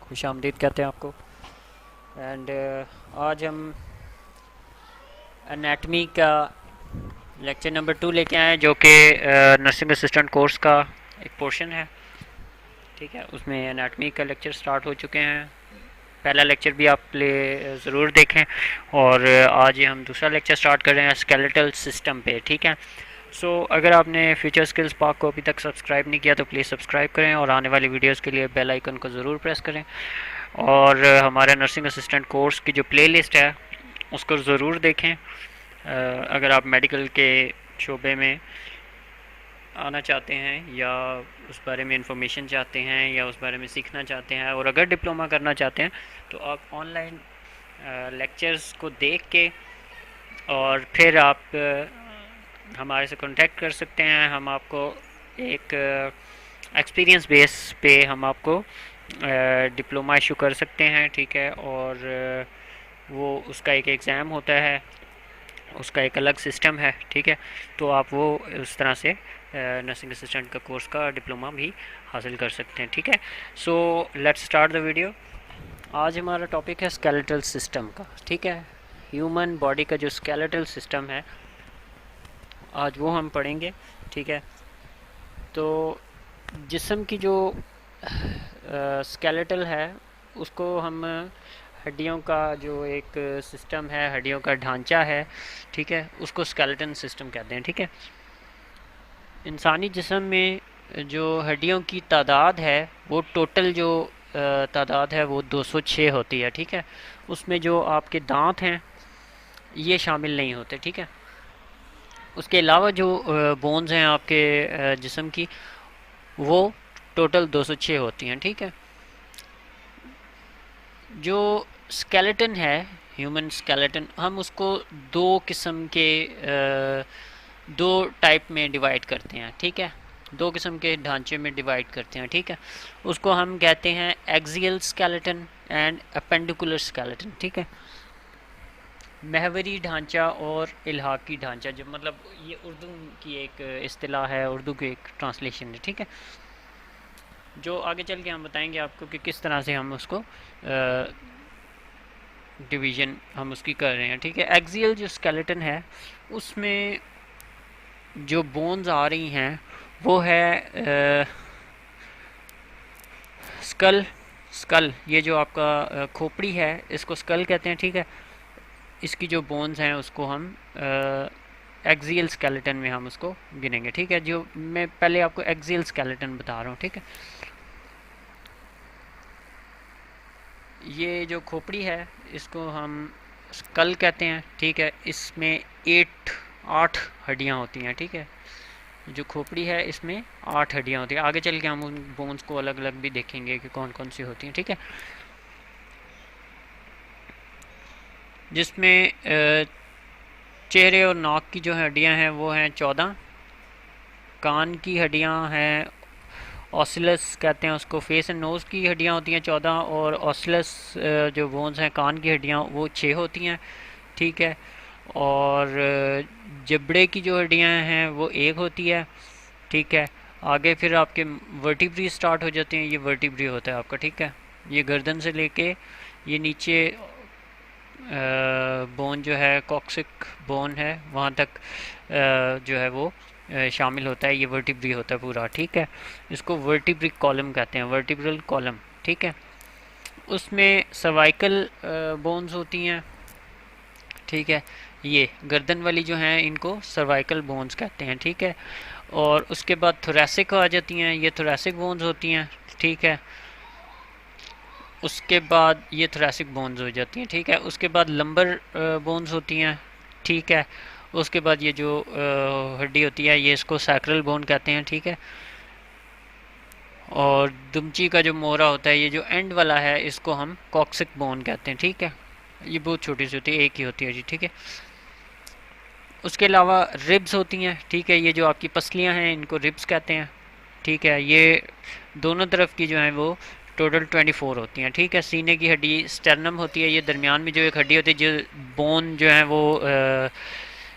खुशामदीद कहते हैं आपको। एंड आज हम एनाटमी का लेक्चर नंबर 2 लेके आए हैं, जो कि नर्सिंग असिस्टेंट कोर्स का एक पोर्शन है। ठीक है, उसमें एनाटमी का लेक्चर स्टार्ट हो चुके हैं। पहला लेक्चर भी आप ज़रूर देखें। और आज हम दूसरा लेक्चर स्टार्ट कर रहे हैं स्केलेटल सिस्टम पे। ठीक है, अगर आपने फ्यूचर स्किल्स पार्क को अभी तक सब्सक्राइब नहीं किया तो प्लीज़ सब्सक्राइब करें और आने वाली वीडियोस के लिए बेल आइकन को ज़रूर प्रेस करें। और हमारे नर्सिंग असिस्टेंट कोर्स की जो प्लेलिस्ट है उसको ज़रूर देखें। अगर आप मेडिकल के शोबे में आना चाहते हैं या उस बारे में इंफॉर्मेशन चाहते हैं या उस बारे में सीखना चाहते हैं, और अगर डिप्लोमा करना चाहते हैं तो आप ऑनलाइन लेक्चर्स को देख के और फिर आप हमारे से कांटेक्ट कर सकते हैं। हम आपको एक एक्सपीरियंस बेस पे हम आपको डिप्लोमा इशू कर सकते हैं। ठीक है, और वो उसका एक एग्ज़ाम होता है, उसका एक अलग सिस्टम है। ठीक है, तो आप वो उस तरह से नर्सिंग असिस्टेंट का कोर्स का डिप्लोमा भी हासिल कर सकते हैं। ठीक है, लेट्स स्टार्ट द वीडियो। आज हमारा टॉपिक है स्केलेटल सिस्टम का। ठीक है, ह्यूमन बॉडी का जो स्केलेटल सिस्टम है आज वो हम पढ़ेंगे। ठीक है, तो जिस्म की जो स्केलेटल है उसको हम हड्डियों का जो एक सिस्टम है, हड्डियों का ढांचा है, ठीक है, उसको स्केलेटन सिस्टम कहते हैं। ठीक है, इंसानी जिस्म में जो हड्डियों की तादाद है वो टोटल जो तादाद है वो 206 होती है। ठीक है, उसमें जो आपके दांत हैं ये शामिल नहीं होते। ठीक है, उसके अलावा जो बोन्स हैं आपके जिस्म की वो टोटल 206 होती हैं। ठीक है, जो स्केलेटन है ह्यूमन स्केलेटन, हम उसको दो किस्म के दो टाइप में डिवाइड करते हैं। ठीक है, दो किस्म के ढांचे में डिवाइड करते हैं। ठीक है, उसको हम कहते हैं axial skeleton and appendicular skeleton. ठीक है, महवरी ढांचा और इल्हाकी ढांचा, जो मतलब ये उर्दू की एक इस्तिलाह है, उर्दू की एक ट्रांसलेशन है। ठीक है, जो आगे चल के हम बताएंगे आपको कि किस तरह से हम उसको डिवीज़न हम उसकी कर रहे हैं। ठीक है, एक्सियल जो स्केलेटन है उसमें जो बोन्स आ रही हैं वो है स्कल। स्कल, ये जो आपका खोपड़ी है इसको स्कल कहते हैं। ठीक है, इसकी जो बोन्स हैं उसको हम एक्सियल स्केलेटन में हम उसको गिनेंगे। ठीक है, जो मैं पहले आपको एक्सियल स्केलेटन बता रहा हूँ। ठीक है, ये जो खोपड़ी है इसको हम स्कल कहते हैं। ठीक है, इसमें 8 हड्डियाँ होती हैं। ठीक है, जो खोपड़ी है इसमें 8 हड्डियाँ होती हैं। आगे चल के हम उन बोन्स को अलग अलग भी देखेंगे कि कौन कौन सी होती हैं। ठीक है, जिसमें चेहरे और नाक की जो हड्डियाँ हैं वो हैं 14। कान की हड्डियाँ हैं, ऑसिलस कहते हैं उसको। फेस एंड नोज़ की हड्डियाँ होती हैं 14, और ऑसिलस जो बोन्स हैं कान की हड्डियाँ वो 6 होती हैं। ठीक है, और जबड़े की जो हड्डियाँ हैं वो 1 होती है। ठीक है, आगे फिर आपके वर्टिब्री स्टार्ट हो जाते हैं। ये वर्टिब्री होता है आपका। ठीक है, ये गर्दन से लेके ये नीचे बोन जो है कॉक्सिक बोन है वहाँ तक जो है वो शामिल होता है। ये वर्टिब्री होता है पूरा। ठीक है, इसको वर्टिब्रिक कॉलम कहते हैं, वर्टिब्रल कॉलम। ठीक है, उसमें सर्वाइकल बोन्स होती हैं। ठीक है, ये गर्दन वाली जो हैं इनको सर्वाइकल बोन्स कहते हैं। ठीक है, और उसके बाद थोरेसिक आ जाती हैं, ये थोरेसिक बोन्स होती हैं। ठीक है, उसके बाद ये थोरेसिक बोन्स हो जाती हैं। ठीक है, उसके बाद लंबर बोन्स होती हैं। ठीक है, उसके बाद ये जो हड्डी होती है ये इसको सैक्रल बोन कहते हैं। ठीक है, और दुमची का जो मोहरा होता है ये जो एंड वाला है इसको हम कॉक्सिक बोन कहते हैं। ठीक है, ये बहुत छोटी सी होती है, एक ही होती है जी। ठीक है, उसके अलावा रिब्स होती हैं। ठीक है, ये जो आपकी पसलियां हैं इनको रिब्स कहते हैं। ठीक है, ये दोनों तरफ की जो है वो टोटल 24 होती हैं। ठीक है, सीने की हड्डी स्टर्नम होती है, ये दरमियान में जो एक हड्डी होती है, जो बोन जो है वो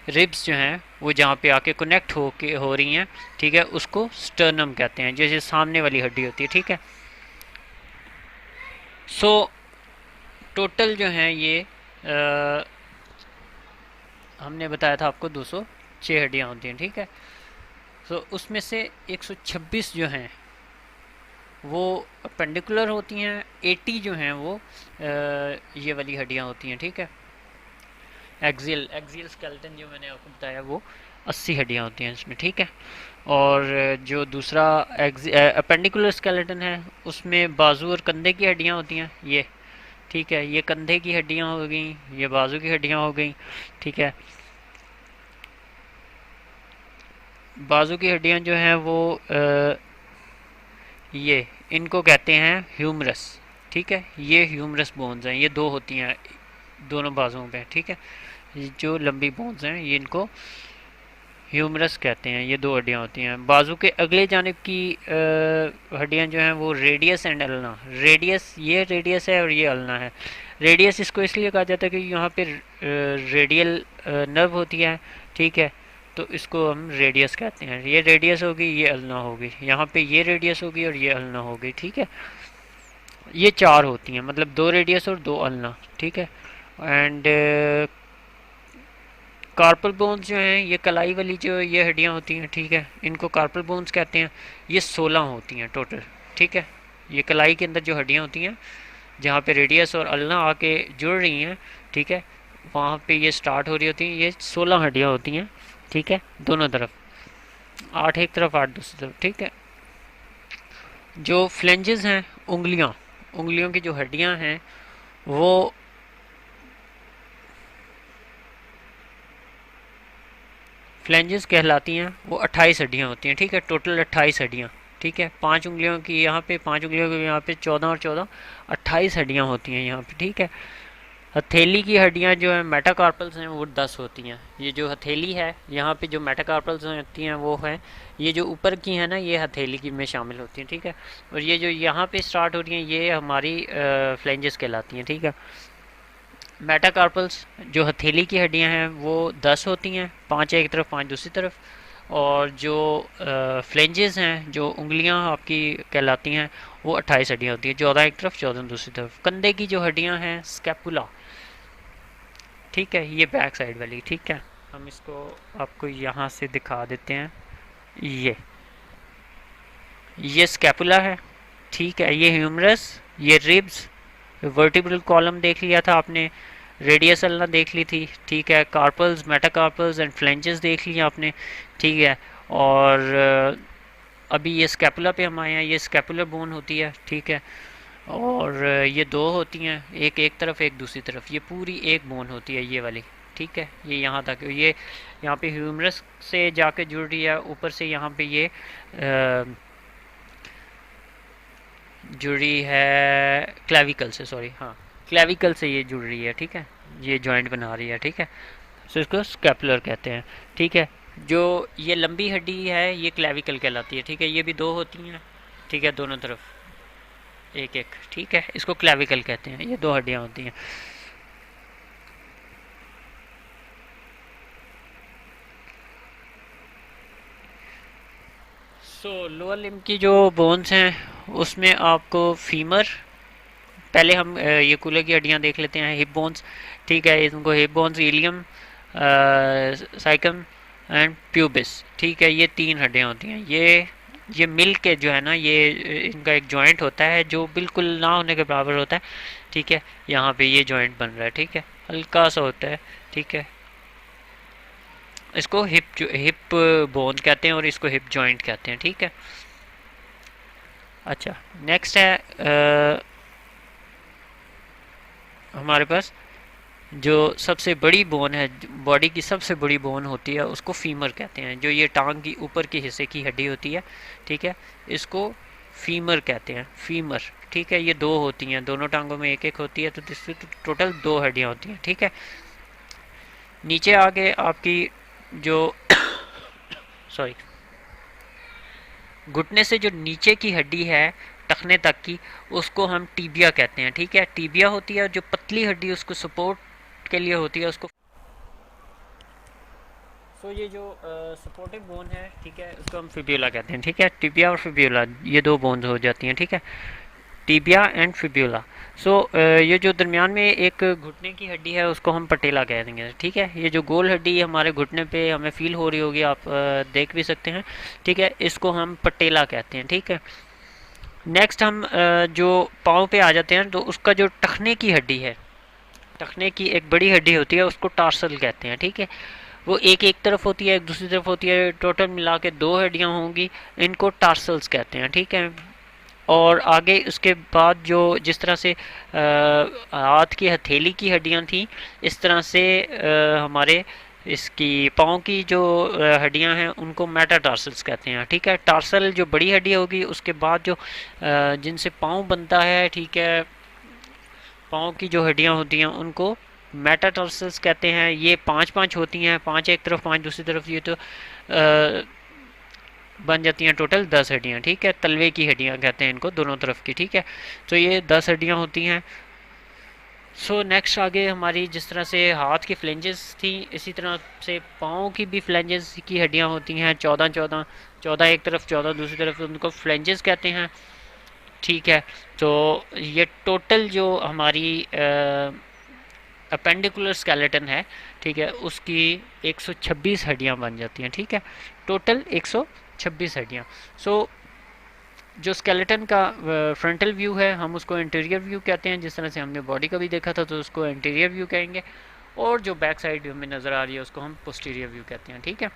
रिब्स जो हैं वो जहाँ पे आके कनेक्ट हो रही हैं। ठीक है, उसको स्टर्नम कहते हैं, जैसे सामने वाली हड्डी होती है। ठीक है, सो टोटल जो है ये हमने बताया था आपको 206 हड्डियाँ होती हैं, ठीक है। सो उसमें से 126 जो हैं वो पेंडिकुलर होती हैं, 80 जो हैं वो ये वाली हड्डियाँ होती हैं, ठीक है। एक्सियल स्केलेटन जो मैंने आपको बताया वो 80 हड्डियाँ होती हैं इसमें, ठीक है। और जो दूसरा अपेंडिकुलर स्केलेटन है उसमें बाजू और कंधे की हड्डियाँ होती हैं ये, ठीक है। ये कंधे की हड्डियाँ हो गई, ये बाजू की हड्डियाँ हो गई, ठीक है। बाजू की हड्डियाँ जो हैं वो ये इनको कहते हैं ह्यूमरस, ठीक है। ये ह्यूमरस बोन्स हैं, ये दो होती हैं दोनों बाजुओं पे, ठीक है। ये जो लंबी बोन्स हैं ये इनको ह्यूमरस कहते हैं। ये दो हड्डियाँ होती हैं। बाजू के अगले जानिब की हड्डियाँ जो हैं वो रेडियस एंड अल्ना। रेडियस, ये रेडियस है और ये अल्ना है। रेडियस इसको इसलिए कहा जाता है कि यहाँ पे रेडियल नर्व होती है, ठीक है। तो इसको हम रेडियस कहते हैं। ये रेडियस होगी, ये अल्ना होगी। यहाँ पे ये रेडियस होगी और ये अल्ना होगी, ठीक है। ये चार होती हैं, मतलब दो रेडियस और दो अल्ना, ठीक है। एंड कार्पल बोन्स जो हैं ये कलाई वाली जो ये हड्डियाँ होती हैं, ठीक है, इनको कार्पल बोन्स कहते हैं। ये 16 होती हैं टोटल, ठीक है। ये कलाई के अंदर जो हड्डियाँ होती हैं जहाँ पे रेडियस और अल्ना आके जुड़ रही हैं, ठीक है, वहाँ पे ये स्टार्ट हो रही होती हैं। ये 16 हड्डियाँ होती हैं, ठीक है, दोनों तरफ। 8 एक तरफ, 8 दूसरी तरफ, ठीक है। जो फ्लेंजेस हैं, उंगलियों की जो हड्डियाँ हैं वो फ्लेंजेस कहलाती हैं। वो 28 हड्डियाँ होती हैं, ठीक है। टोटल 28 हड्डियाँ, ठीक है। 5 उंगलियों की यहाँ पे, 5 उंगलियों की यहाँ पे 14 और 14 28 हड्डियाँ होती हैं यहाँ पे, ठीक है। हथेली की हड्डियाँ जो है मेटाकार्पल्स हैं वो 10 होती हैं। ये जो हथेली है यहाँ पे जो मेटाकार्पल्स होती हैं वो है, ये जो ऊपर की है ना ये हथेली की में शामिल होती हैं, ठीक है। और ये जो यहाँ पे स्टार्ट हो रही हैं ये हमारी फ्लेंजेस कहलाती हैं, ठीक है। मेटाकार्पल्स जो हथेली की हड्डियां हैं वो 10 होती हैं, 5 एक तरफ 5 दूसरी तरफ। और जो फ्लेंजेस हैं, जो उंगलियां आपकी कहलाती हैं, वो 28 हड्डियां होती हैं, 14 एक तरफ 14 दूसरी तरफ। कंधे की जो हड्डियां हैं स्कैपुला, ठीक है, ये बैक साइड वाली, ठीक है। हम इसको आपको यहाँ से दिखा देते हैं। ये स्कैपुला है, ठीक है। ये ह्यूमरस, ये रिब्स, वर्टिब्रल कॉलम देख लिया था आपने, रेडियस अल्ना देख ली थी, ठीक है। कार्पल्स, मेटाकार्पल्स एंड फ्लेंजेस देख लिया आपने, ठीक है। और अभी ये स्कैपुला पे हम आए हैं। ये स्कैपुलर बोन होती है, ठीक है। और ये दो होती हैं, एक तरफ एक दूसरी तरफ। ये पूरी एक बोन होती है ये वाली, ठीक है। ये यहाँ तक, ये यहाँ पे ह्यूमरस से जाके जुड़ रही है, ऊपर से यहाँ पे ये जुड़ी है क्लेविकल से, सॉरी, हाँ, क्लेविकल से ये जुड़ रही है, ठीक है। ये जॉइंट बना रही है, ठीक है। सो इसको स्कैपुलर कहते हैं, ठीक है। जो ये लंबी हड्डी है ये क्लेविकल कहलाती है, ठीक है। ये भी दो होती हैं, ठीक है, दोनों तरफ एक एक, ठीक है। इसको क्लेविकल कहते हैं, ये दो हड्डियाँ होती हैं। सो लोअर लिम्ब की जो बोन्स हैं उसमें आपको फीमर, पहले हम ये कूल्हे की हड्डियाँ देख लेते हैं, हिप बोन्स, ठीक है। इनको hip bones, ilium, ischium and pubis, ठीक है। ये 3 हड्डियाँ होती हैं। ये मिल के जो है ना, ये इनका एक जॉइंट होता है जो बिल्कुल ना होने के बराबर होता है, ठीक है। यहाँ पे ये जॉइंट बन रहा है, ठीक है, हल्का सा होता है, ठीक है। इसको हिप बोन कहते हैं और इसको हिप जॉइंट कहते हैं, ठीक है। अच्छा, नेक्स्ट है हमारे पास जो सबसे बड़ी बोन है, बॉडी की सबसे बड़ी बोन होती है, उसको फीमर कहते हैं। जो ये टांग की ऊपर के हिस्से की हड्डी होती है, ठीक है, इसको फीमर कहते हैं, फीमर, ठीक है। ये दो होती हैं, दोनों टांगों में एक एक होती है, तो इससे टोटल 2 हड्डियाँ होती हैं, ठीक है। नीचे आगे आपकी जो सॉरी, घुटने से जो नीचे की हड्डी है टखने तक की, उसको हम टीबिया कहते हैं, ठीक है। टीबिया होती है जो पतली हड्डी उसको सपोर्ट के लिए होती है, उसको ये जो सपोर्टिव बोन है, ठीक है, उसको हम फिब्यूला कहते हैं, ठीक है। टिबिया और फिब्यूला ये 2 बोन्स हो जाती हैं, ठीक है। Tibia and fibula. सो ये जो दरमियान में एक घुटने की हड्डी है उसको हम पटेला कह देंगे, ठीक है। ये जो गोल हड्डी हमारे घुटने पे हमें फील हो रही होगी, आप देख भी सकते हैं, ठीक है, इसको हम पटेला कहते हैं, ठीक है। नेक्स्ट हम जो पाँव पे आ जाते हैं, तो उसका जो टखने की हड्डी है, टखने की एक बड़ी हड्डी होती है, उसको टार्सल कहते हैं, ठीक है। वो एक एक तरफ होती है, एक दूसरी तरफ होती है, टोटल मिला के 2 हड्डियाँ होंगी, इनको टार्सल्स कहते हैं, ठीक है। और आगे उसके बाद जो जिस तरह से हाथ की हथेली की हड्डियाँ थी, इस तरह से हमारे इसकी पाँव की जो हड्डियाँ हैं उनको मेटाटार्सल्स कहते हैं, ठीक है। टार्सल जो बड़ी हड्डी होगी, उसके बाद जो जिनसे पाँव बनता है, ठीक है, पाँव की जो हड्डियाँ होती हैं उनको मेटाटार्सल्स कहते हैं। ये 5-5 होती हैं, 5 एक तरफ 5 दूसरी तरफ, ये तो बन जाती हैं टोटल 10 हड्डियाँ, ठीक है। तलवे की हड्डियाँ कहते हैं इनको, दोनों तरफ की, ठीक है। तो ये 10 हड्डियाँ होती हैं। सो नेक्स्ट आगे हमारी जिस तरह से हाथ की फ्लेंजेस थी, इसी तरह से पाँव की भी फ्लेंजेस की हड्डियाँ होती हैं, 14 एक तरफ 14 दूसरी तरफ, उनको फ्लेंजेस कहते हैं, ठीक है। तो ये टोटल जो हमारी अपेंडिकुलर स्केलेटन है, ठीक है, उसकी 126 हड्डियाँ बन जाती हैं, ठीक है, टोटल 126 हड्डियाँ। सो जो स्केलेटन का फ्रंटल व्यू है, हम उसको इंटीरियर व्यू कहते हैं, जिस तरह से हमने बॉडी का भी देखा था, तो उसको इंटीरियर व्यू कहेंगे। और जो बैक साइड हमें नज़र आ रही है उसको हम पोस्टीरियर व्यू कहते हैं, ठीक है।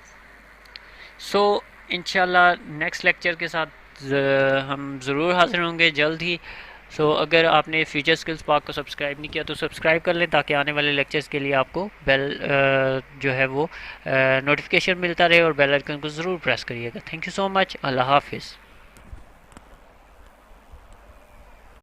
सो इंशाल्लाह नेक्स्ट लेक्चर के साथ हम ज़रूर हाजिर होंगे जल्द ही। सो अगर आपने फ्यूचर स्किल्स पार्क को सब्सक्राइब नहीं किया तो सब्सक्राइब कर लें, ताकि आने वाले लेक्चर्स के लिए आपको बेल जो है वो नोटिफिकेशन मिलता रहे, और बेल आइकन को ज़रूर प्रेस करिएगा। Thank you so much. अल्लाह हाफिज़।